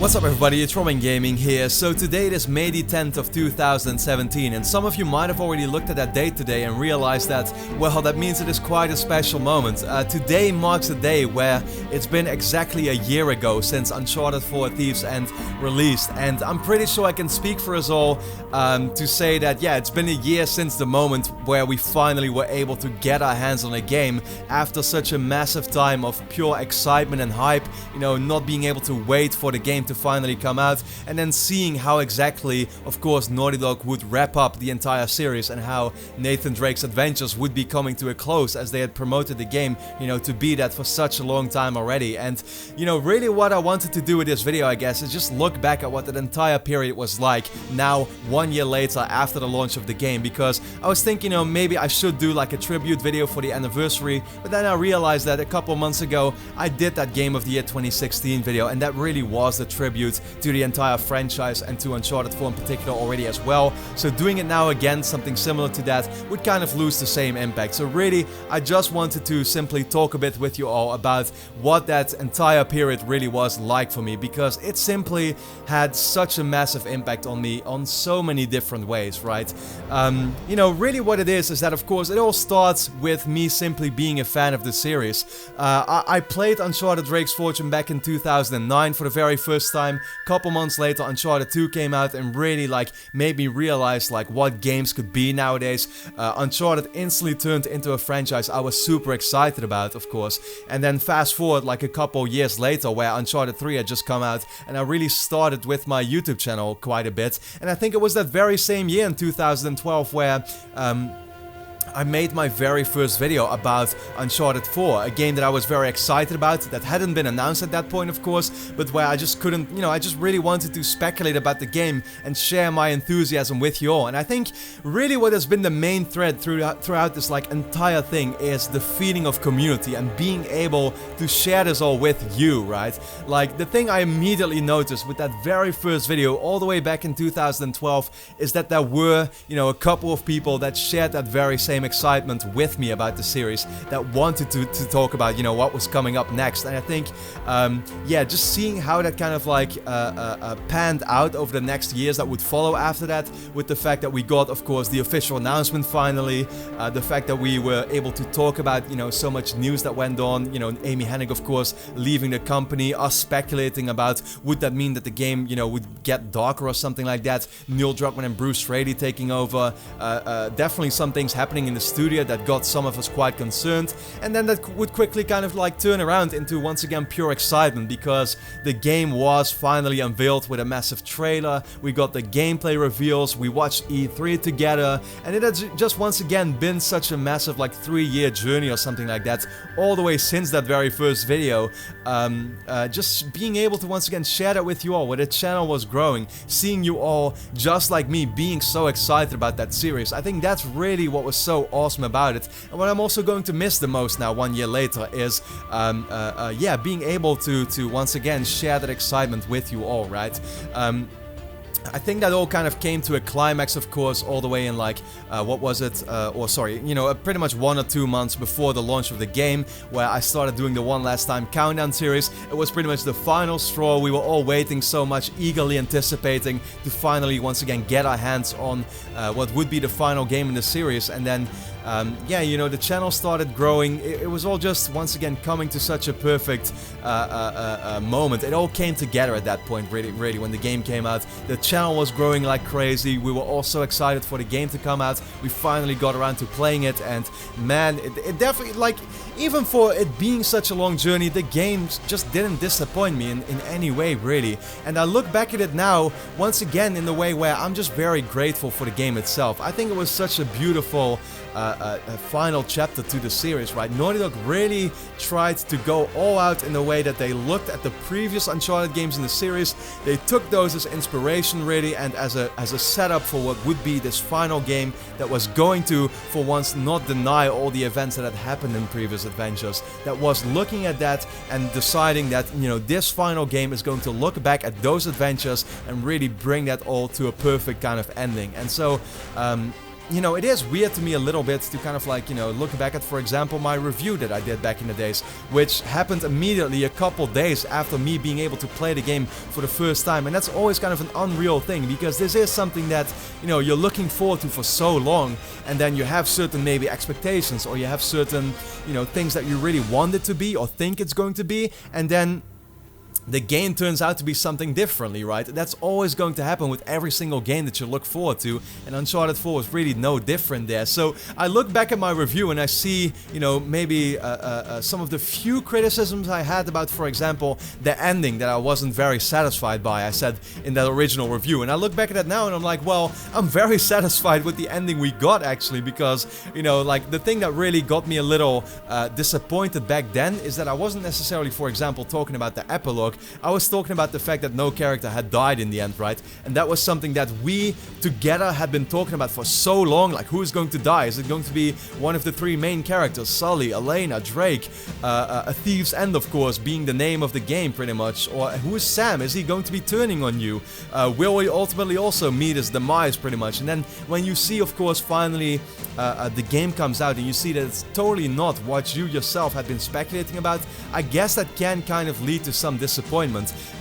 What's up everybody, it's RobinGaming here. So today it is May the 10th of 2017 and some of you might have already looked at that date today and realized that, well, that means it is quite a special moment. Today marks a day where it's been exactly a year ago since Uncharted 4: Thieves' End released, and I'm pretty sure I can speak for us all to say that, yeah, it's been a year since the moment where we finally were able to get our hands on a game after such a massive time of pure excitement and hype, you know, not being able to wait for the game to finally come out, and then seeing how exactly, of course, Naughty Dog would wrap up the entire series and how Nathan Drake's adventures would be coming to a close, as they had promoted the game, you know, to be that for such a long time already. And, you know, really what I wanted to do with this video, I guess, is just look back at what that entire period was like now 1 year later after the launch of the game, because I was thinking, you know, maybe I should do like a tribute video for the anniversary, but then I realized that a couple months ago I did that Game of the Year 2016 video, and that really was the tribute to the entire franchise and to Uncharted 4 in particular already as well. So doing it now again, something similar to that, would kind of lose the same impact. So really, I just wanted to simply talk a bit with you all about what that entire period really was like for me, because it simply had such a massive impact on me on so many different ways, right? You know, really what it is that, of course, it all starts with me simply being a fan of the series. I played Uncharted Drake's Fortune back in 2009 for the very first time. Couple months later, Uncharted 2 came out and really like made me realize like what games could be nowadays. Uncharted instantly turned into a franchise I was super excited about, of course. And then fast forward like a couple years later, where Uncharted 3 had just come out, and I really started with my YouTube channel quite a bit. And I think it was that very same year in 2012 where I made my very first video about Uncharted 4, a game that I was very excited about, that hadn't been announced at that point, of course, but where I just couldn't, you know, I just really wanted to speculate about the game and share my enthusiasm with you all. And I think really what has been the main thread throughout this like entire thing is the feeling of community and being able to share this all with you, right? Like, the thing I immediately noticed with that very first video all the way back in 2012 is that there were, you know, a couple of people that shared that very same excitement with me about the series, that wanted to talk about, you know, what was coming up next. And I think, yeah, just seeing how that kind of like panned out over the next years that would follow after that, with the fact that we got, of course, the official announcement finally, the fact that we were able to talk about, you know, so much news that went on, you know, Amy Hennig, of course, leaving the company, us speculating about would that mean that the game, you know, would get darker or something like that, Neil Druckmann and Bruce Straley taking over, definitely some things happening in the studio that got some of us quite concerned, and then that would quickly kind of like turn around into once again pure excitement, because the game was finally unveiled with a massive trailer, we got the gameplay reveals, we watched E3 together, and it has just once again been such a massive like 3-year journey or something like that, all the way since that very first video. Just being able to once again share that with you all, where the channel was growing, seeing you all just like me being so excited about that series, I think that's really what was so awesome about it. And what I'm also going to miss the most now 1 year later is yeah, being able to once again share that excitement with you all, right? I think that all kind of came to a climax, of course, all the way in like, what was it, or sorry, you know, pretty much 1 or 2 months before the launch of the game, where I started doing the One Last Time Countdown series. It was pretty much the final straw. We were all waiting so much, eagerly anticipating to finally once again get our hands on what would be the final game in the series. And then yeah, you know, the channel started growing. It was all just once again coming to such a perfect moment. It all came together at that point, really, when the game came out. The channel was growing like crazy. We were all so excited for the game to come out. We finally got around to playing it, and man, it definitely, like, even for it being such a long journey, the game just didn't disappoint me in any way, really. And I look back at it now, once again, in the way where I'm just very grateful for the game itself. I think it was such a beautiful final chapter to the series, right? Naughty Dog really tried to go all out in the way that they looked at the previous Uncharted games in the series. They took those as inspiration, really, and as a setup for what would be this final game that was going to, for once, not deny all the events that had happened in previous adventures. That was looking at that and deciding that, you know, this final game is going to look back at those adventures and really bring that all to a perfect kind of ending. And so, yeah, you know, it is weird to me a little bit to kind of like, you know, look back at, for example, my review that I did back in the days, which happened immediately a couple days after me being able to play the game for the first time. And that's always kind of an unreal thing, because this is something that, you know, you're looking forward to for so long, and then you have certain maybe expectations, or you have certain, you know, things that you really want it to be or think it's going to be, and then the game turns out to be something differently, right? That's always going to happen with every single game that you look forward to, and Uncharted 4 was really no different there. So I look back at my review and I see, you know, maybe some of the few criticisms I had about, for example, the ending that I wasn't very satisfied by, I said in that original review. And I look back at that now and I'm like, well, I'm very satisfied with the ending we got, actually, because, you know, like, the thing that really got me a little disappointed back then is that I wasn't necessarily, for example, talking about the epilogue. I was talking about the fact that no character had died in the end, right? And that was something that we together had been talking about for so long. Like, who is going to die? Is it going to be one of the three main characters? Sully, Elena, Drake, A Thief's End, of course, being the name of the game pretty much. Or who is Sam? Is he going to be turning on you? Will we ultimately also meet his demise pretty much? And then when you see, of course, finally the game comes out and you see that it's totally not what you yourself had been speculating about, I guess that can kind of lead to some disappointment.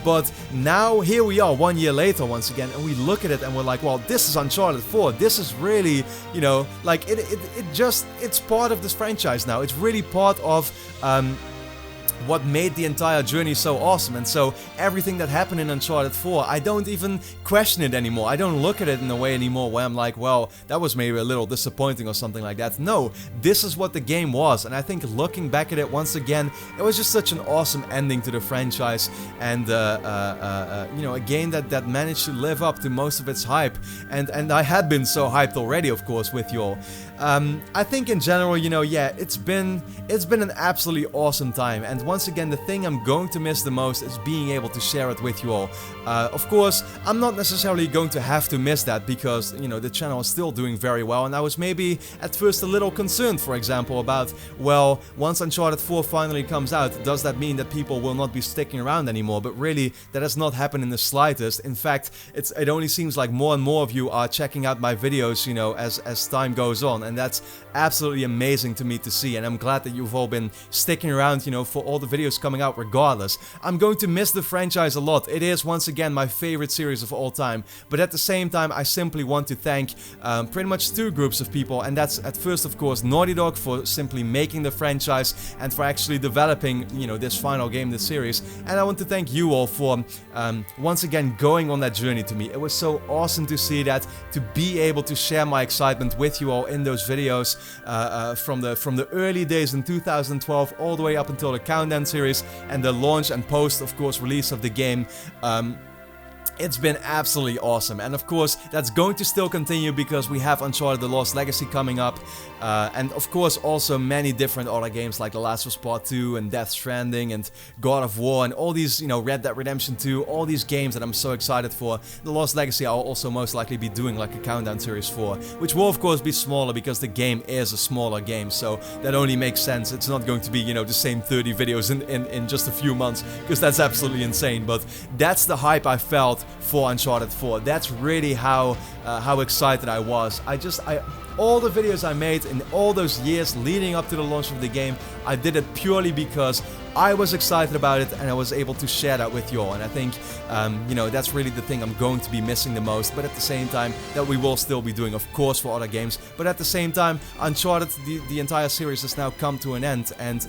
But now here we are 1 year later once again, and we look at it and we're like, well, this is Uncharted 4. This is really, you know, like, it's part of this franchise now. It's really part of what made the entire journey so awesome. And so everything that happened in Uncharted 4, I don't even question it anymore. I don't look at it in a way anymore where I'm like, well, that was maybe a little disappointing or something like that. No, this is what the game was, and I think looking back at it once again, it was just such an awesome ending to the franchise, and you know, a game that managed to live up to most of its hype, and I had been so hyped already, of course, with you all. I think in general, you know, yeah, it's been an absolutely awesome time, and once again, the thing I'm going to miss the most is being able to share it with you all. Of course, I'm not necessarily going to have to miss that, because, you know, the channel is still doing very well, and I was maybe at first a little concerned, for example, about, well, once Uncharted 4 finally comes out, does that mean that people will not be sticking around anymore? But really, that has not happened in the slightest. In fact, it only seems like more and more of you are checking out my videos, you know, as time goes on, and that's absolutely amazing to me to see, and I'm glad that you've all been sticking around, you know, for all the videos coming out regardless. I'm going to miss the franchise a lot. It is, once again, my favorite series of all time, but at the same time, I simply want to thank pretty much two groups of people, and that's at first, of course, Naughty Dog for simply making the franchise and for actually developing, you know, this final game, this series, and I want to thank you all for once again going on that journey to me. It was so awesome to see that, to be able to share my excitement with you all in those videos from the early days in 2012 all the way up until the Countdown series and the launch and post, of course, release of the game. It's been absolutely awesome, and of course that's going to still continue because we have Uncharted: The Lost Legacy coming up, and of course also many different other games like The Last of Us Part 2 and Death Stranding and God of War and all these, you know, Red Dead Redemption 2, all these games that I'm so excited for. The Lost Legacy I'll also most likely be doing like a countdown series for, which will of course be smaller because the game is a smaller game, so that only makes sense. It's not going to be, you know, the same 30 videos in just a few months, because that's absolutely insane, but that's the hype I felt for Uncharted 4. That's really how excited I was. All the videos I made in all those years leading up to the launch of the game, I did it purely because I was excited about it and I was able to share that with you all. And I think, you know, that's really the thing I'm going to be missing the most. But at the same time, that we will still be doing, of course, for other games. But at the same time, Uncharted, the entire series has now come to an end, and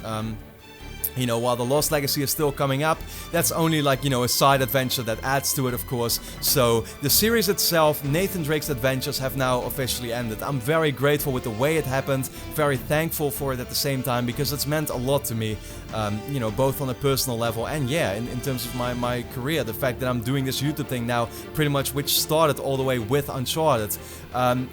you know, while The Lost Legacy is still coming up, that's only like, you know, a side adventure that adds to it, of course. So the series itself, Nathan Drake's adventures, have now officially ended. I'm very grateful with the way it happened, very thankful for it at the same time, because it's meant a lot to me, you know, both on a personal level and, yeah, in terms of my career. The fact that I'm doing this YouTube thing now, pretty much, which started all the way with Uncharted.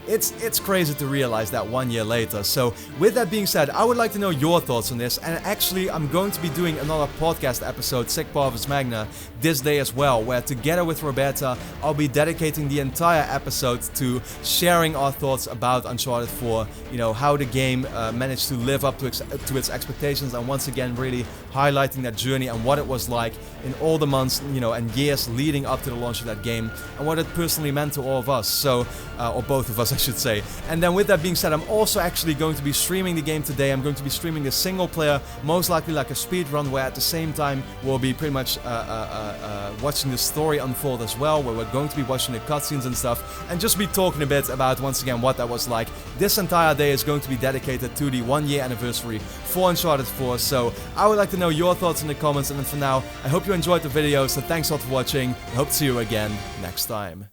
It's crazy to realize that 1 year later. So with that being said, I would like to know your thoughts on this, and actually I'm going going to be doing another podcast episode, Sic Parvis Magna, this day as well, where together with Roberta, I'll be dedicating the entire episode to sharing our thoughts about Uncharted 4, you know, how the game managed to live up to its expectations, and once again really highlighting that journey and what it was like in all the months, you know, and years leading up to the launch of that game, and what it personally meant to all of us, so, or both of us I should say. And then with that being said, I'm also actually going to be streaming the game today. I'm going to be streaming the single player, most likely like a speed run, where at the same time we'll be pretty much watching the story unfold as well, where we're going to be watching the cutscenes and stuff, and just be talking a bit about, once again, what that was like. This entire day is going to be dedicated to the 1 year anniversary for Uncharted 4, so I would like to know your thoughts in the comments, and then for now, I hope you enjoyed the video, so thanks a lot for watching. I hope to see you again next time.